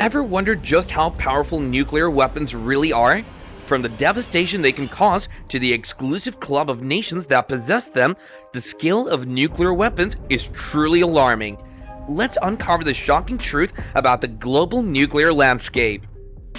Ever wondered just how powerful nuclear weapons really are? From the devastation they can cause to the exclusive club of nations that possess them, the scale of nuclear weapons is truly alarming. Let's uncover the shocking truth about the global nuclear landscape.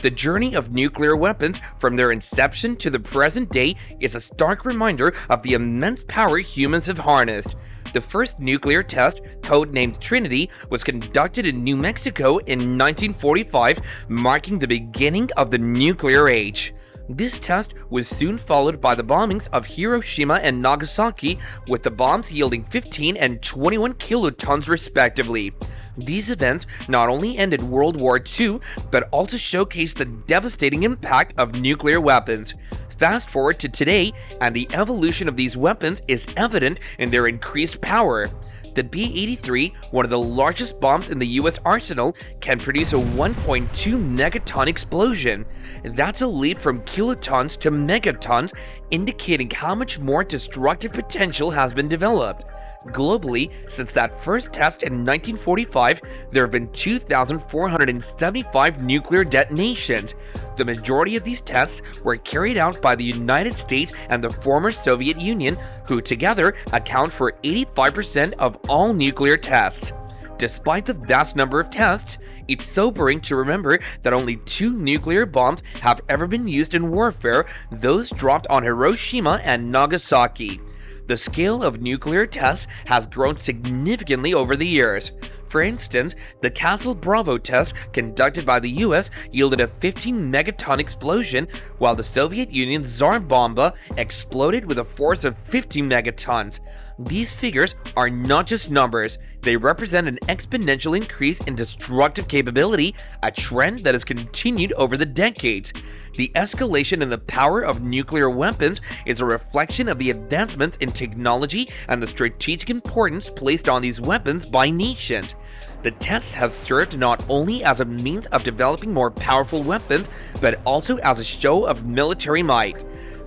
The journey of nuclear weapons from their inception to the present day is a stark reminder of the immense power humans have harnessed. The first nuclear test, codenamed Trinity, was conducted in New Mexico in 1945, marking the beginning of the nuclear age. This test was soon followed by the bombings of Hiroshima and Nagasaki, with the bombs yielding 15 and 21 kilotons respectively. These events not only ended World War II, but also showcased the devastating impact of nuclear weapons. Fast forward to today, and the evolution of these weapons is evident in their increased power. The B-83, one of the largest bombs in the US arsenal, can produce a 1.2 megaton explosion. That's a leap from kilotons to megatons, indicating how much more destructive potential has been developed. Globally, since that first test in 1945, there have been 2,475 nuclear detonations. The majority of these tests were carried out by the United States and the former Soviet Union, who together account for 85% of all nuclear tests. Despite the vast number of tests, it's sobering to remember that only 2 nuclear bombs have ever been used in warfare, those dropped on Hiroshima and Nagasaki. The scale of nuclear tests has grown significantly over the years. For instance, the Castle Bravo test conducted by the US yielded a 15 megaton explosion, while the Soviet Union's Tsar Bomba exploded with a force of 50 megatons. These figures are not just numbers, they represent an exponential increase in destructive capability, a trend that has continued over the decades. The escalation in the power of nuclear weapons is a reflection of the advancements in technology and the strategic importance placed on these weapons by nations. The tests have served not only as a means of developing more powerful weapons, but also as a show of military might.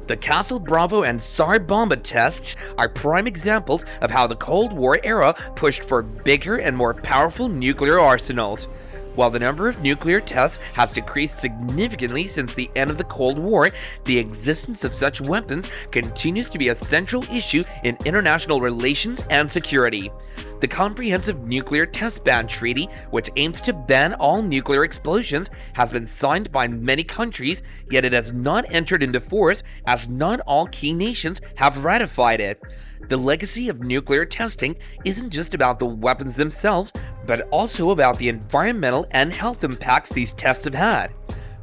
The Castle Bravo and Tsar Bomba tests are prime examples of how the Cold War era pushed for bigger and more powerful nuclear arsenals. While the number of nuclear tests has decreased significantly since the end of the Cold War, the existence of such weapons continues to be a central issue in international relations and security. The Comprehensive Nuclear Test Ban Treaty, which aims to ban all nuclear explosions, has been signed by many countries, yet it has not entered into force as not all key nations have ratified it. The legacy of nuclear testing isn't just about the weapons themselves, but also about the environmental and health impacts these tests have had.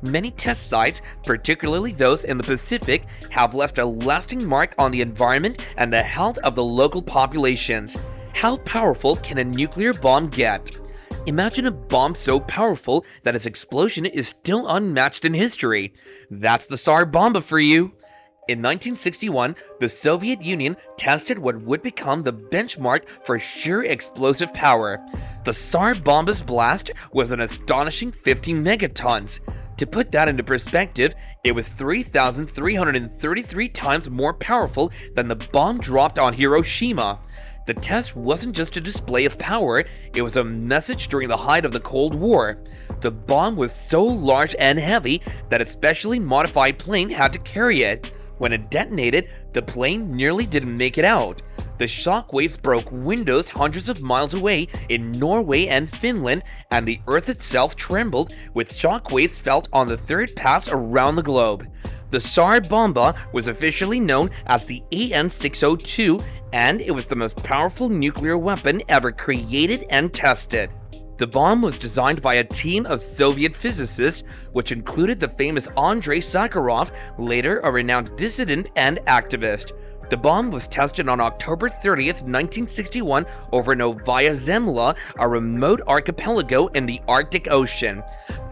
Many test sites, particularly those in the Pacific, have left a lasting mark on the environment and the health of the local populations. How powerful can a nuclear bomb get? Imagine a bomb so powerful that its explosion is still unmatched in history. That's the Tsar Bomba for you. In 1961, the Soviet Union tested what would become the benchmark for sheer explosive power. The Tsar Bomba's blast was an astonishing 50 megatons. To put that into perspective, it was 3,333 times more powerful than the bomb dropped on Hiroshima. The test wasn't just a display of power, it was a message during the height of the Cold War. The bomb was so large and heavy that a specially modified plane had to carry it. When it detonated, the plane nearly didn't make it out. The shockwaves broke windows hundreds of miles away in Norway and Finland, and the Earth itself trembled, with shockwaves felt on the third pass around the globe. The Tsar Bomba was officially known as the AN-602, and it was the most powerful nuclear weapon ever created and tested. The bomb was designed by a team of Soviet physicists, which included the famous Andrei Sakharov, later a renowned dissident and activist. The bomb was tested on October 30th, 1961 over Novaya Zemlya, a remote archipelago in the Arctic Ocean.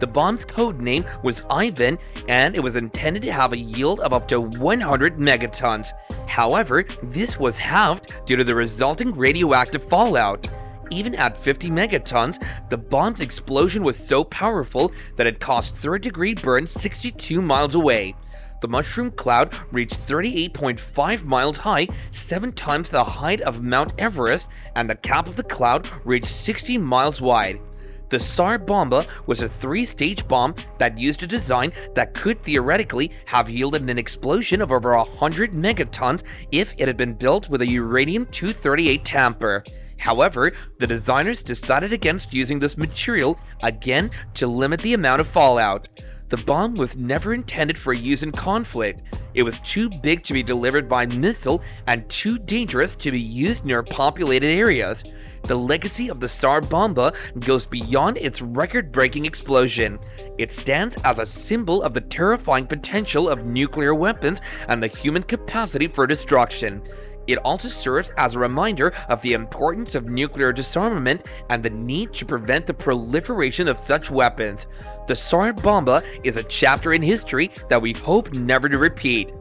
The bomb's code name was Ivan, and it was intended to have a yield of up to 100 megatons. However, this was halved due to the resulting radioactive fallout. Even at 50 megatons, the bomb's explosion was so powerful that it caused third-degree burns 62 miles away. The mushroom cloud reached 38.5 miles high, 7 times the height of Mount Everest, and the cap of the cloud reached 60 miles wide. The Tsar Bomba was a three-stage bomb that used a design that could theoretically have yielded an explosion of over 100 megatons if it had been built with a uranium-238 tamper. However, the designers decided against using this material again to limit the amount of fallout. The bomb was never intended for use in conflict. It was too big to be delivered by missile and too dangerous to be used near populated areas. The legacy of the Tsar Bomba goes beyond its record-breaking explosion. It stands as a symbol of the terrifying potential of nuclear weapons and the human capacity for destruction. It also serves as a reminder of the importance of nuclear disarmament and the need to prevent the proliferation of such weapons. The Tsar Bomba is a chapter in history that we hope never to repeat.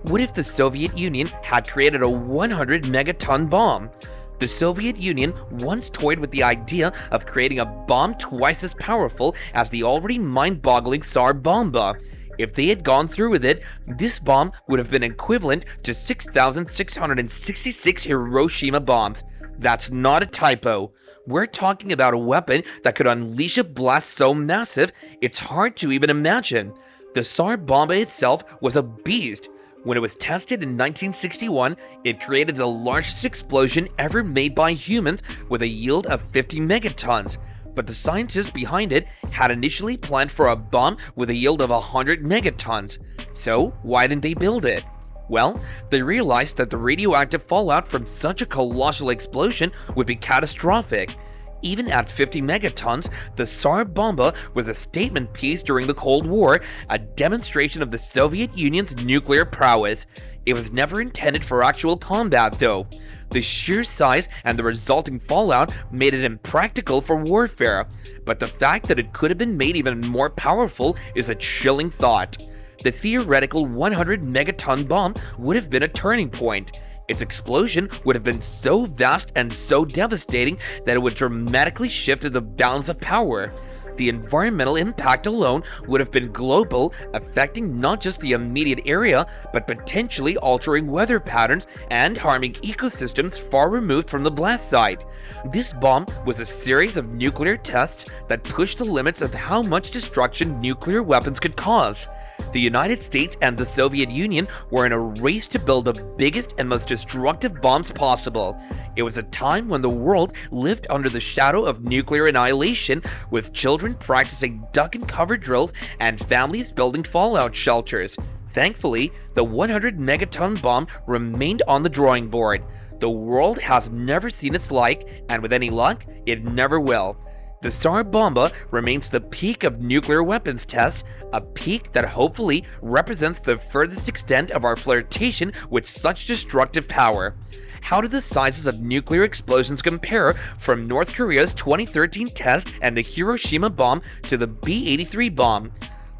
What if the Soviet Union had created a 100 megaton bomb? The Soviet Union once toyed with the idea of creating a bomb twice as powerful as the already mind-boggling Tsar Bomba. If they had gone through with it, this bomb would have been equivalent to 6,666 Hiroshima bombs. That's not a typo. We're talking about a weapon that could unleash a blast so massive, it's hard to even imagine. The Tsar Bomba itself was a beast. When it was tested in 1961, it created the largest explosion ever made by humans with a yield of 50 megatons. But the scientists behind it had initially planned for a bomb with a yield of 100 megatons. So why didn't they build it? Well, they realized that the radioactive fallout from such a colossal explosion would be catastrophic. Even at 50 megatons, the Tsar Bomba was a statement piece during the Cold War, a demonstration of the Soviet Union's nuclear prowess. It was never intended for actual combat, though. The sheer size and the resulting fallout made it impractical for warfare, but the fact that it could have been made even more powerful is a chilling thought. The theoretical 100 megaton bomb would have been a turning point. Its explosion would have been so vast and so devastating that it would dramatically shift the balance of power. The environmental impact alone would have been global, affecting not just the immediate area, but potentially altering weather patterns and harming ecosystems far removed from the blast site. This bomb was a series of nuclear tests that pushed the limits of how much destruction nuclear weapons could cause. The United States and the Soviet Union were in a race to build the biggest and most destructive bombs possible. It was a time when the world lived under the shadow of nuclear annihilation, with children practicing duck and cover drills and families building fallout shelters. Thankfully, the 100 megaton bomb remained on the drawing board. The world has never seen its like, and with any luck, it never will. The Tsar Bomba remains the peak of nuclear weapons tests, a peak that hopefully represents the furthest extent of our flirtation with such destructive power. How do the sizes of nuclear explosions compare from North Korea's 2013 test and the Hiroshima bomb to the B-83 bomb?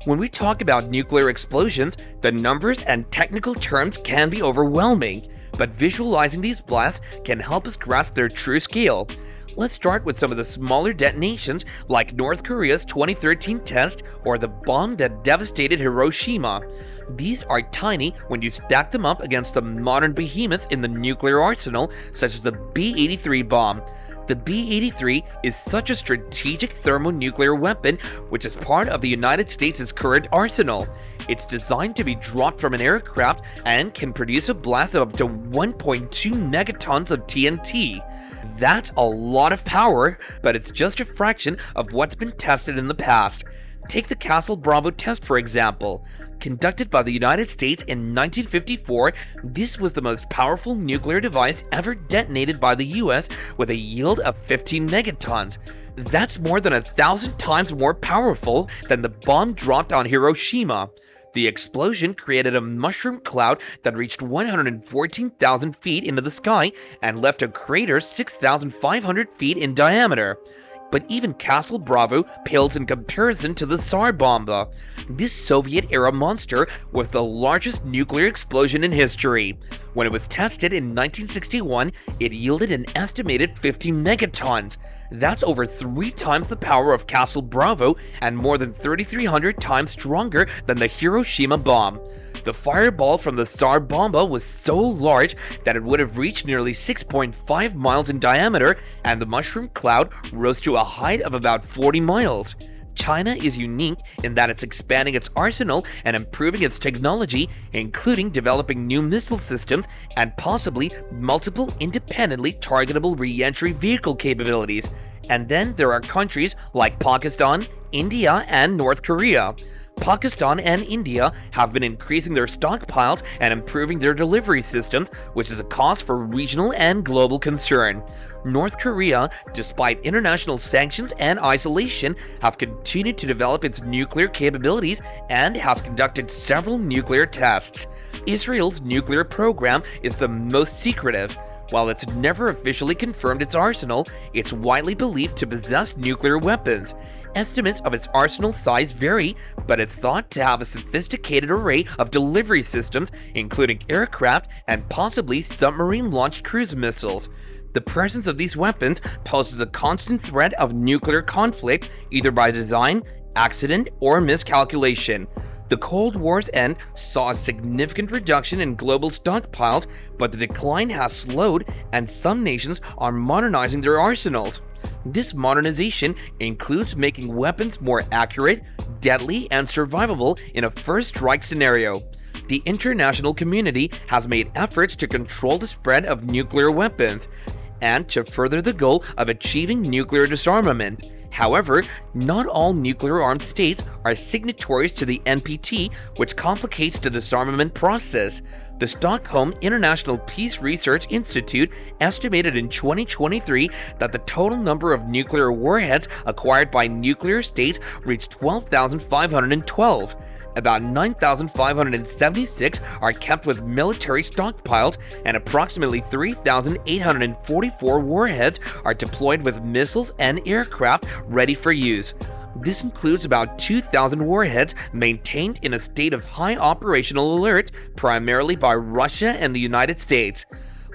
When we talk about nuclear explosions, the numbers and technical terms can be overwhelming, but visualizing these blasts can help us grasp their true scale. Let's start with some of the smaller detonations like North Korea's 2013 test or the bomb that devastated Hiroshima. These are tiny when you stack them up against the modern behemoths in the nuclear arsenal, such as the B-83 bomb. The B-83 is such a strategic thermonuclear weapon, which is part of the United States' current arsenal. It's designed to be dropped from an aircraft and can produce a blast of up to 1.2 megatons of TNT. That's a lot of power, but it's just a fraction of what's been tested in the past. Take the Castle Bravo test, for example. Conducted by the United States in 1954, this was the most powerful nuclear device ever detonated by the US with a yield of 15 megatons. That's more than 1,000 times more powerful than the bomb dropped on Hiroshima. The explosion created a mushroom cloud that reached 114,000 feet into the sky and left a crater 6,500 feet in diameter. But even Castle Bravo pales in comparison to the Tsar Bomba. This Soviet-era monster was the largest nuclear explosion in history. When it was tested in 1961, it yielded an estimated 50 megatons. That's over 3 times the power of Castle Bravo and more than 3,300 times stronger than the Hiroshima bomb. The fireball from the Tsar Bomba was so large that it would have reached nearly 6.5 miles in diameter, and the mushroom cloud rose to a height of about 40 miles. China is unique in that it's expanding its arsenal and improving its technology, including developing new missile systems and possibly multiple independently targetable re-entry vehicle capabilities. And then there are countries like Pakistan, India, and North Korea. Pakistan and India have been increasing their stockpiles and improving their delivery systems, which is a cause for regional and global concern. North Korea, despite international sanctions and isolation, have continued to develop its nuclear capabilities and has conducted several nuclear tests. Israel's nuclear program is the most secretive. While it's never officially confirmed its arsenal, it's widely believed to possess nuclear weapons. Estimates of its arsenal size vary, but it's thought to have a sophisticated array of delivery systems, including aircraft and possibly submarine-launched cruise missiles. The presence of these weapons poses a constant threat of nuclear conflict, either by design, accident, or miscalculation. The Cold War's end saw a significant reduction in global stockpiles, but the decline has slowed and some nations are modernizing their arsenals. This modernization includes making weapons more accurate, deadly, and survivable in a first strike scenario. The international community has made efforts to control the spread of nuclear weapons and to further the goal of achieving nuclear disarmament. However, not all nuclear-armed states are signatories to the NPT, which complicates the disarmament process. The Stockholm International Peace Research Institute estimated in 2023 that the total number of nuclear warheads acquired by nuclear states reached 12,512. About 9,576 are kept with military stockpiles, and approximately 3,844 warheads are deployed with missiles and aircraft ready for use. This includes about 2,000 warheads maintained in a state of high operational alert, primarily by Russia and the United States.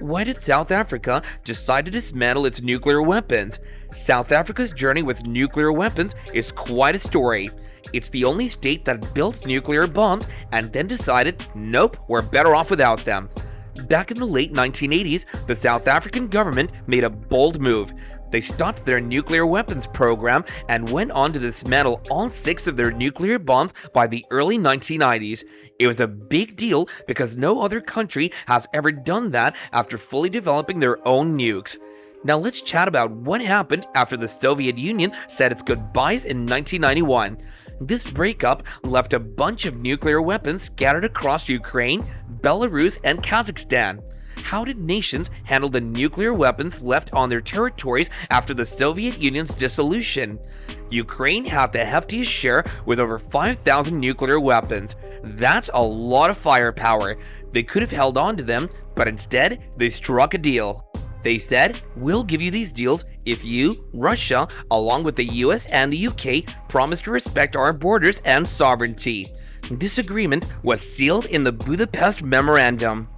Why did South Africa decide to dismantle its nuclear weapons? South Africa's journey with nuclear weapons is quite a story. It's the only state that built nuclear bombs and then decided, nope, we're better off without them. Back in the late 1980s, the South African government made a bold move. They stopped their nuclear weapons program and went on to dismantle all 6 of their nuclear bombs by the early 1990s. It was a big deal because no other country has ever done that after fully developing their own nukes. Now let's chat about what happened after the Soviet Union said its goodbyes in 1991. This breakup left a bunch of nuclear weapons scattered across Ukraine, Belarus, and Kazakhstan. How did nations handle the nuclear weapons left on their territories after the Soviet Union's dissolution? Ukraine had the heftiest share with over 5,000 nuclear weapons. That's a lot of firepower. They could have held on to them, but instead, they struck a deal. They said, we'll give you these deals if you, Russia, along with the US and the UK, promise to respect our borders and sovereignty. This agreement was sealed in the Budapest Memorandum.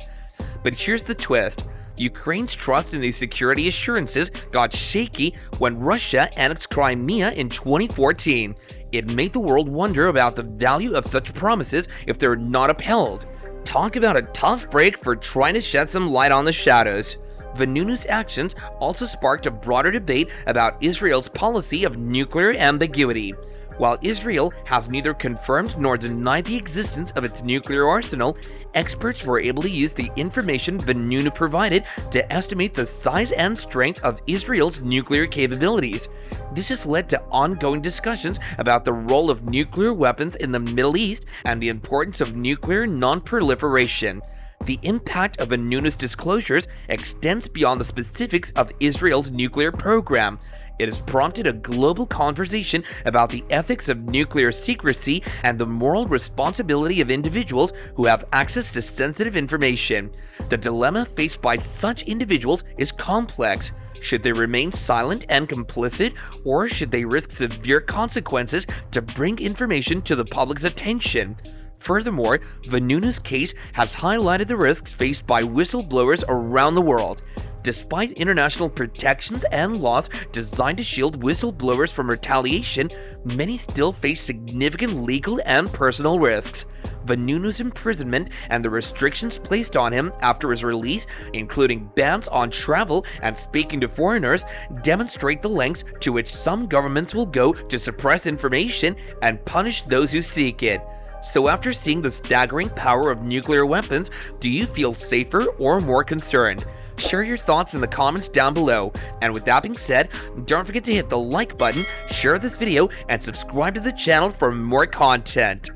But here's the twist. Ukraine's trust in these security assurances got shaky when Russia annexed Crimea in 2014. It made the world wonder about the value of such promises if they're not upheld. Talk about a tough break for trying to shed some light on the shadows. Vannunu's actions also sparked a broader debate about Israel's policy of nuclear ambiguity. While Israel has neither confirmed nor denied the existence of its nuclear arsenal, experts were able to use the information Vannunu provided to estimate the size and strength of Israel's nuclear capabilities. This has led to ongoing discussions about the role of nuclear weapons in the Middle East and the importance of nuclear non-proliferation. The impact of Vannunu's disclosures extends beyond the specifics of Israel's nuclear program. It has prompted a global conversation about the ethics of nuclear secrecy and the moral responsibility of individuals who have access to sensitive information. The dilemma faced by such individuals is complex. Should they remain silent and complicit, or should they risk severe consequences to bring information to the public's attention? Furthermore, Vannunu's case has highlighted the risks faced by whistleblowers around the world. Despite international protections and laws designed to shield whistleblowers from retaliation, many still face significant legal and personal risks. Venunu's imprisonment and the restrictions placed on him after his release, including bans on travel and speaking to foreigners, demonstrate the lengths to which some governments will go to suppress information and punish those who seek it. So after seeing the staggering power of nuclear weapons, do you feel safer or more concerned? Share your thoughts in the comments down below. And with that being said, don't forget to hit the like button, share this video, and subscribe to the channel for more content.